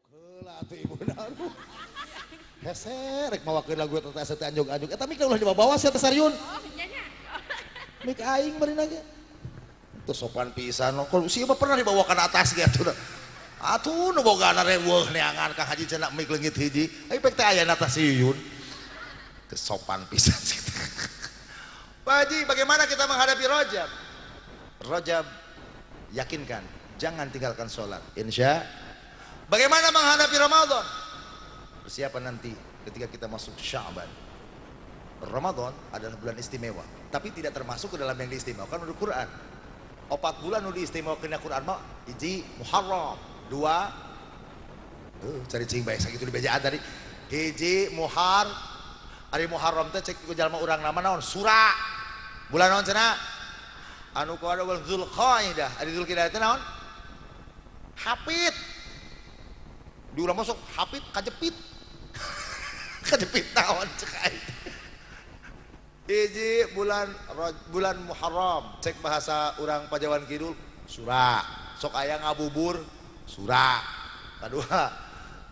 Heula teh ibuna aduh. Hese rek mawakeun lagu eta teh anjog-anjog. Eta mik ulah dibawa sia teh Saryun. Oh, nya nya. Mik aing beureun ge. Teu sopan pisan. Kalau si pernah dibawa ka atas ge atuh. Atuh nu bogana reweuh neangan ka Haji cenah mik leungit hiji. Ai pek teh aya na teh Siyun. Teu sopan pisan sih. Pak Haji, bagaimana kita menghadapi Rajab? Rajab, yakinkan, jangan tinggalkan sholat. Insya. Bagaimana menghadapi Ramadan? Persiapan nanti ketika kita masuk Sya'ban. Ramadan adalah bulan istimewa, tapi tidak termasuk ke dalam yang diistimewakan menurut Quran. 4 bulan nu diistimewakeun na Quran mah hiji Muharram, 2 cari cing bae sakitu di bejaan tadi. Hiji Ari Muharram teh cek ku jalma urang nama naon? Sura. Bulan naon cenah? Anu kuada bulan Zulqa'dah. Ari Zulqa'dah teh naon? Hapit. Di urang masuk hapit kajepit. Kajepit naon cek aing. Hiji bulan Muharram, cek bahasa urang Pajawan Kidul, sura. Sok aya ngabubur, sura. Kadua,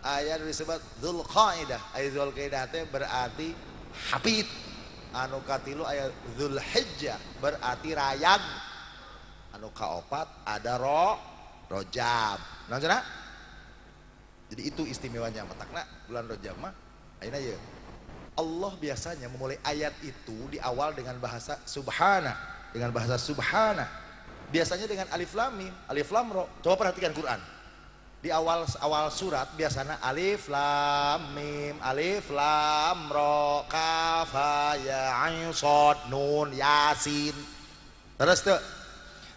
aya disebut Zulqa'dah. Aya Zulqa'dah teh berarti hapit. Anu katilu aya Zulhijjah berarti rayag. Anu kaopat ada Rajab. Naon cenah? Jadi itu istimewanya matakna bulan Rajab mah ayeuna ye. Allah biasanya memulai ayat itu di awal dengan bahasa subhana, biasanya dengan alif lam mim, alif lam ro. Coba perhatikan Quran. Di awal surat biasanya alif lam mim, alif lam ro, kaf ha ya ain shad nun yasin. Terus tuh.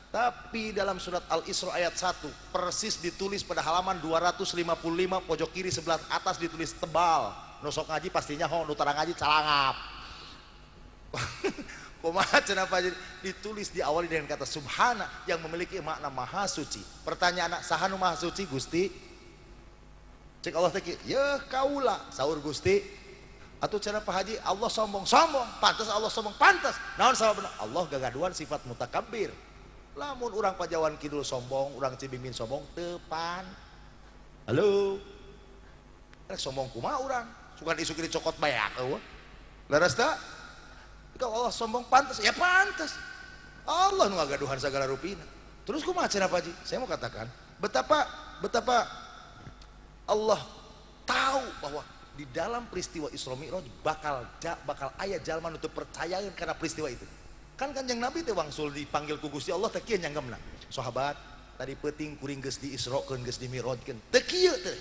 Tapi dalam surat Al-Isra ayat 1 persis ditulis pada halaman 255 pojok kiri sebelah atas ditulis tebal. Nu sok ngaji pastinya nu tara ngaji calangap. Kumaha cenah Pak? Ditulis diawali dengan kata subhana yang memiliki makna maha suci. Pertanyaan saha nu maha suci Gusti? Cek Allah teh ya kaula saur Gusti. Atuh cenah Pak Haji Allah sombong, pantas Allah sombong, pantas. Naon sababna? Allah gagaduhan sifat mutakabbir. Lamun urang Pajawan Kidul sombong, urang Cibimbing sombong, tepan. Halo. Rek sombong kumaha urang? Sugan isu kiri cokot bayak eueuh. Leres teh? Kalau Allah sombong pantas, ya pantas. Allah nu ngagaduhan segala rupina. Terus kumaha cenah Pak Haji? Saya mau katakan, betapa Allah tahu bahwa di dalam peristiwa Isra Mi'raj bakal aya jalma nu teu percayaeun karena peristiwa itu. Kan Kanjeng Nabi teh wangsul dipanggil ku Gusti Allah teh kieu nyanggemna. Sahabat, tadi peuting kuring geus diisrokeun geus dimirajkeun. Teu kieu teh.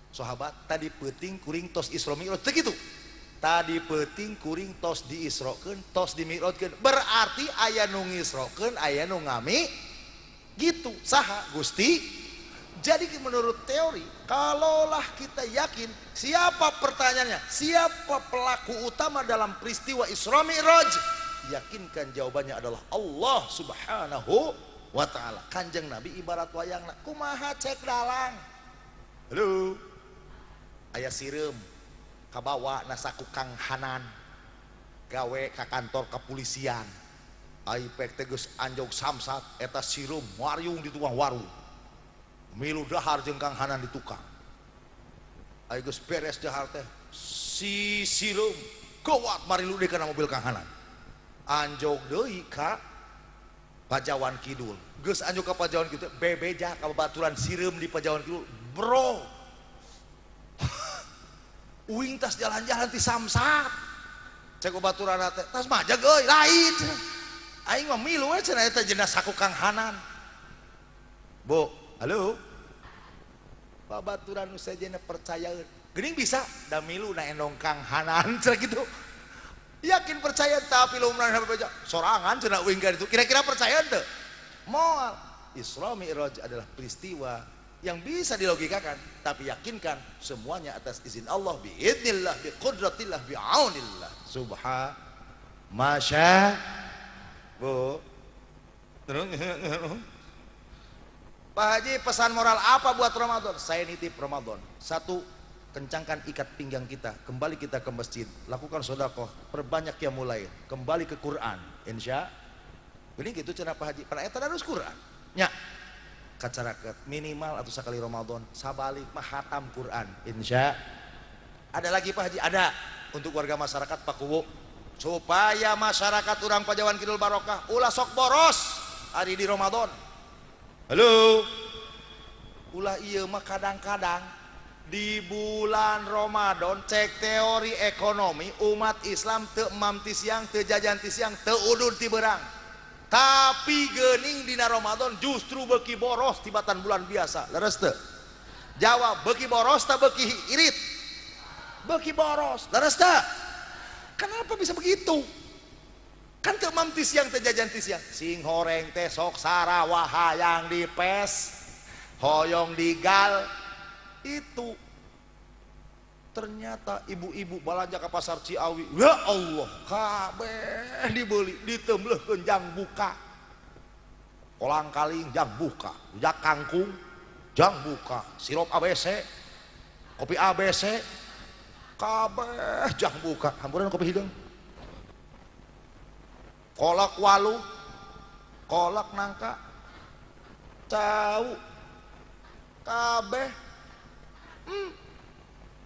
Sahabat, tadi peuting kuring tos Isra Mi'raj teh kitu. Tadi peuting kuring tos diisrokeun, tos dimirajkeun. Berarti aya nu ngisrokeun, aya nu ngami gitu. Saha? Gusti. Jadi menurut teori, kalaulah kita yakin siapa pertanyaannya, siapa pelaku utama dalam peristiwa Isra Mi'raj? Yakinkan jawabannya adalah Allah Subhanahu wa ta'ala. Kanjeng Nabi ibarat wayangna kumaha cek dalang. Halo. Aya sireum kabawa nasaku Kang Hanan gawe ka kantor kepolisian. Ai pek teh geus anjog samsat eta sireum wariung di tukang warung. Milu dahar jeung Kang Hanan di tukang. Ai geus beres dahar teh si sireum gawat marilu deui kana mobil Kang Hanan. Anjog deui ka Pajawan Kidul. Geus anjog ka Pajawan Kidul, bebeja ka babaturan sireum di Pajawan Kidul. Bro. Uing tas jalan-jalan ti samsat. Cek babaturan teh, tas majag euy, lain. Aing mah milu we cenah eta jenazah ku Kang Hanan. Bu, halo. Babaturan nu sajena percayaeun. Geuning bisa da milu na endong Kang Hanan cenah kitu. Yakin percaya tapi lumrah baca sorangan cenah uing ka ditu. Kira-kira percaya teu? Moal Isra Mi'raj adalah peristiwa yang bisa dilogikakan, tapi yakinkan semuanya atas izin Allah, biidznillah, biqudratillah, bi'aunillah. Masya. Bu. Pak Haji, pesan moral apa buat Ramadan? Saya nitip Ramadan. 1, kencangkan ikat pinggang kita, kembali kita ke masjid, lakukan sedekah, perbanyak yang mulai, kembali ke Quran, insya. Ini gitu cenah Pak Haji, pada eta harus Quran. Nya, kacaraket minimal atau sekali Ramadan sabalik mah hatam Quran insya. Ada lagi Pak Haji? Ada untuk warga masyarakat Pak Kuwu supaya masyarakat urang Pajawan Kidul barokah ulah sok boros hari di Ramadan. Halo, ulah iya mah kadang-kadang di bulan Ramadan cek teori ekonomi umat Islam teu emam ti siang teu jajan ti siang teu udun ti beurang, tapi geuning dina Ramadan justru beuki boros tibatan bulan biasa. Leres teu? Jawab, beuki boros tah beuki irit? Beuki boros. Leres teu? Kenapa bisa begitu? Kan teu emam ti siang teu jajan ti siang, sing horeng teh sok sarawa hayang dipes hoyong digal. Itu ternyata ibu-ibu balanja ke pasar Ciawi, ya Allah kabeh dibeli ditembelkeun jang buka, kolang kaling jang buka, jak kangkung jang buka, sirup ABC, kopi ABC kabeh jang buka. Hampuran kopi hidung, kolak walu, kolak nangka, tahu kabeh.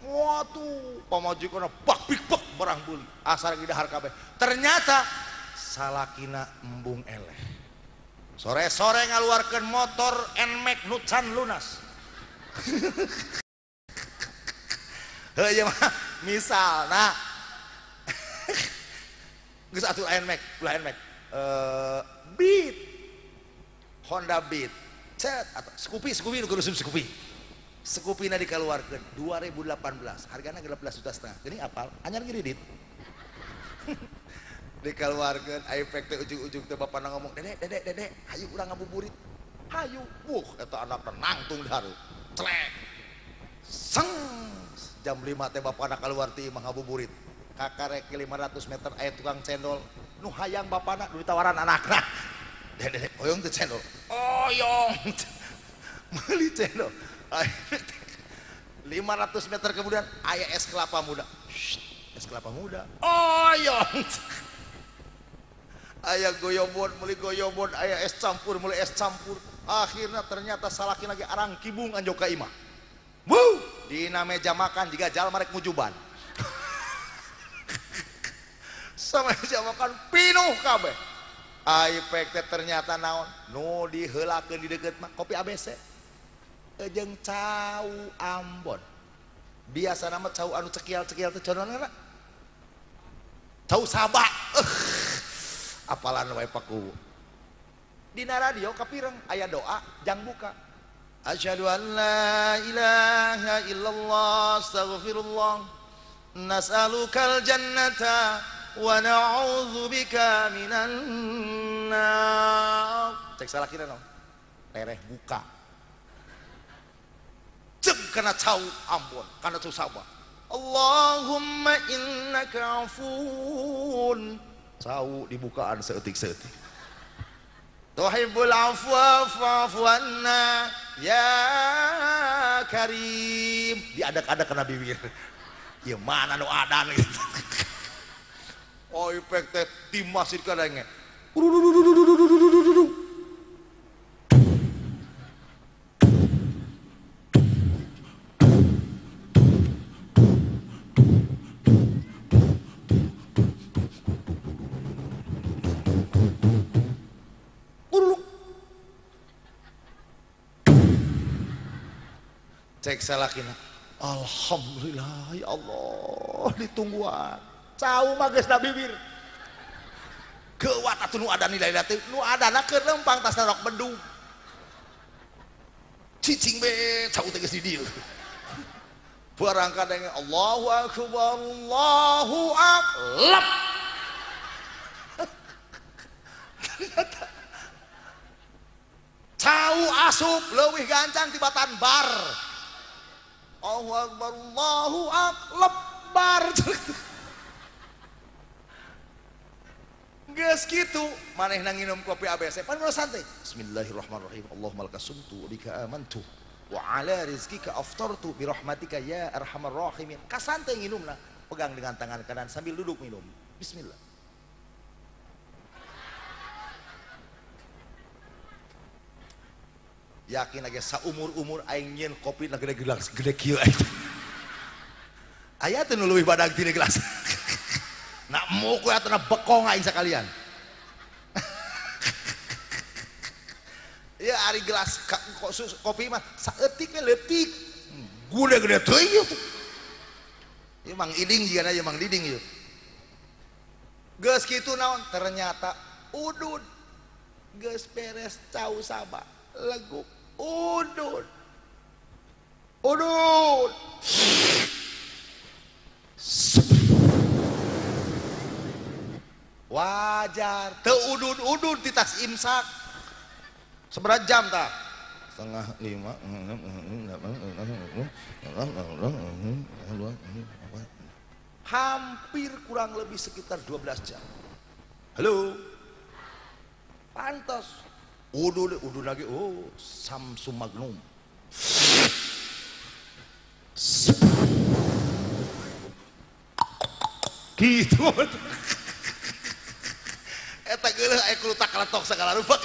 Waduh, pamajikanna bak big bak barang beli asal dahar kabeh. Ternyata salakina embung eleh. Sore-sore ngaluarkeun motor NMAX nu can lunas. Heuh mah misalna geus atuh NMAX, ulah NMAX. Beat. Honda Beat. Cet atau Scoopy nu keur Scoopy. Sekupina dikeluarkan 2018 harganya 13,5 juta. Ini apal anyar ngiridit dikeluarkan efek teh ujung-ujung teh bapak ngomong dedek hayu urang ngabuburit hayu eta anak nangtung daru celek seng jam 5 teh bapak anak keluar ti imah ngabuburit kakarek 500 meter aya tukang cendol nu hayang bapak anak ditawaran anakna dedek oyong teh cendol oyong meuli cendol 500 meter kemudian ayah es kelapa muda. Es kelapa muda oyong ayah goyobon mulai goyobon ayah es campur mulai es campur akhirnya ternyata salakin lagi arang kibung anjok ka imah dina meja makan jika jal marek mujuban sama meja makan pinuh kabeh efek teh ternyata naon nu diheulakeun di deukeut mah kopi ABC jeung cau Ambon. Biasa nama cau anu cekial-cekial teh conona cau Sabah. Apalan wae Paku. Dina radio kapireng aya doa jang buka. Asyhadu an la ilaha illallah astaghfirullah nas'alukal jannata wa na'udzubika minan nar. Cek salah kira no. Tereh buka. Cek kana cau Ambon, kana cau Sabah. Allahumma innaka afun. Cau dibukaan seetik-seetik. Tuhibbul afwa fa'fu anna ya karim. Diadak-adak kana bibir. Ieu mana nu adan gitu. Oh efek teh dimasir kadenge. Cek salakina alhamdulillah ya Allah ditungguan cau mah geus na bibir keuat atuh nu ada nilai teh nu adana keur lempang tasna rok bendung cicing be cau teh geus di dieu barang kadang Allahu akbar Allahu akbar ternyata cau asup leuwih gancang tibatan bar. Allahu akbar Allahu akbar geus kitu manehna nginum kopi ABC pan mulai santai bismillahirrahmanirrahim Allahumma laka sumtu wa bika amantu wa ala rizqika aftartu bi rahmatika ya arhamar rahimin kasantai nginumna pegang dengan tangan kanan sambil duduk minum bismillah. yakin lagi saumur-umur aing nyeun kopi na gede gelas gede kieu aya teh nu leuwih badag ti gelas nak muku atuh bekong aing sakalian ya ari gelas kopi mah saeutik we leutik gede-gede teuing ieu ieu mang iding jigana ieu mang diding ieu geus kitu naon ternyata udud geus beres cau sabah leguk udud wajar teu udud di tas imsak seberapa jam tak setengah 5 hampir kurang lebih sekitar 12 jam. Halo pantas udud lagi Samsung Magnum gitu eta geuleuh aya kulutak kaletok sagala rupa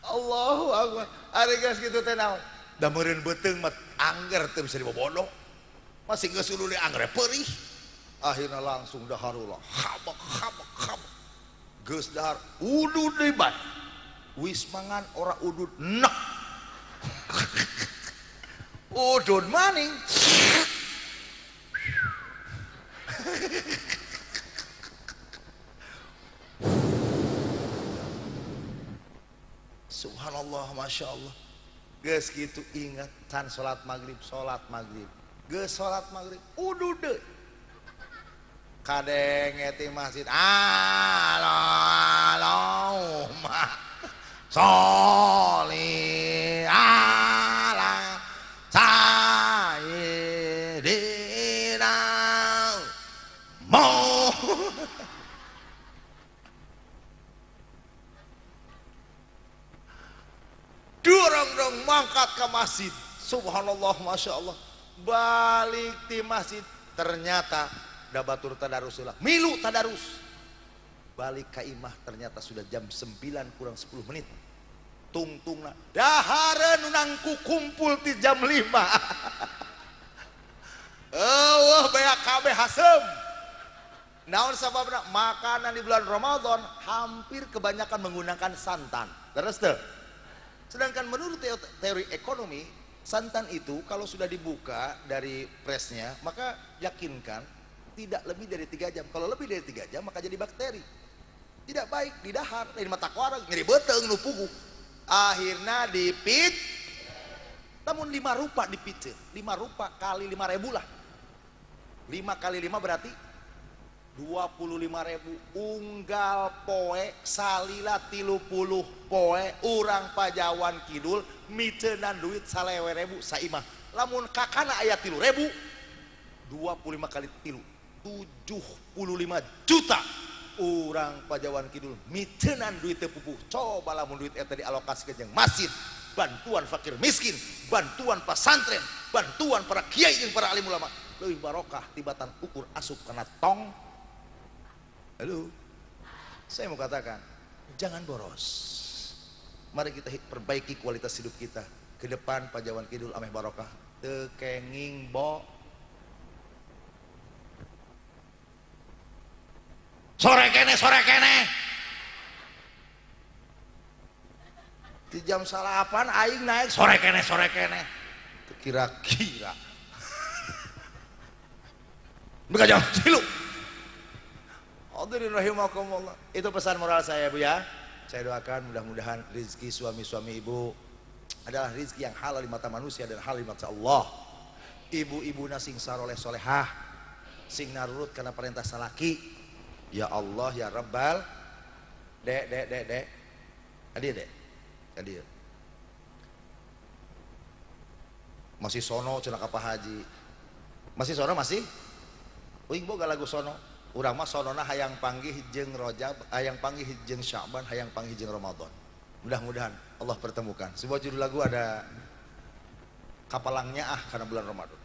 Allahu Akbar ari geus kitu teh naon da meureun beuteung mah angger teu bisa dibobodong masih geus ulu angger perih akhirna langsung daharullah habak geus dahar udud deui bae wis mangan ora udud nek udud maning subhanallah masya Allah geus kitu ingat can salat maghrib geus salat maghrib udud deui kadenge ti masjid Allahumma sholli ala sayyidina dorong mangkat ke masjid subhanallah masya Allah balik di masjid ternyata da batur tadarusillah milu tadarus balik ka imah ternyata sudah jam 9 kurang 10 menit tungtungna dahareun nangku kumpul ti jam 5 eueuh bea kabeh hasem naon sababna makanan di bulan Ramadan hampir kebanyakan menggunakan santan terus teu sedangkan menurut teori ekonomi santan itu kalau sudah dibuka dari presnya maka yakinkan tidak lebih dari 3 jam kalau lebih dari 3 jam maka jadi bakteri tidak baik di dahar di mata korang nyeri beteung nu puguh akhirnya dipit namun 5 rupa dipit 5 rupa kali 5.000 lah 5 kali 5 berarti 25.000 unggal poe salila 30 poe urang Pajawan Kidul miteunan duit 3.000 saimah lamun kakana aya 3.000 25 kali 3 75 juta urang Pajawan Kidul miteunan duit teu pupuh coba lamun duit eta dialokasikeun jeung masjid bantuan fakir miskin bantuan pesantren bantuan para kiai jeung para alim ulama leuwih barokah tibatan ukur asup kana tong. Halo, saya mau katakan, jangan boros. Mari kita perbaiki kualitas hidup kita. Ke depan Pajawan Kidul ameh barokah. Tekenging bo. Sore kene. Di jam 8 aing naik sore kene. Kira-kira. Bukan jam 3. Hadirin rahimakumullah. Itu pesan moral saya Bu ya. Saya doakan mudah-mudahan rezeki suami-suami ibu adalah rezeki yang halal di mata manusia dan halal di mata Allah. Ibu-ibuna sing saroleh solehah, sing narurut karena perintah salaki. Ya Allah ya Rabbal. Dek. Hadir dek. Hadir. Masih sono cenah ka Pak Haji. Masih sono masih? Uing boga lagu sono. Urang mah sonona hayang panggih jeung Rajab, hayang panggih jeung Sya'ban, hayang panggih jeung Ramadan. Mudah-mudahan Allah pertemukan. Sebuah judul lagu ada kapalangnya karena bulan Ramadan.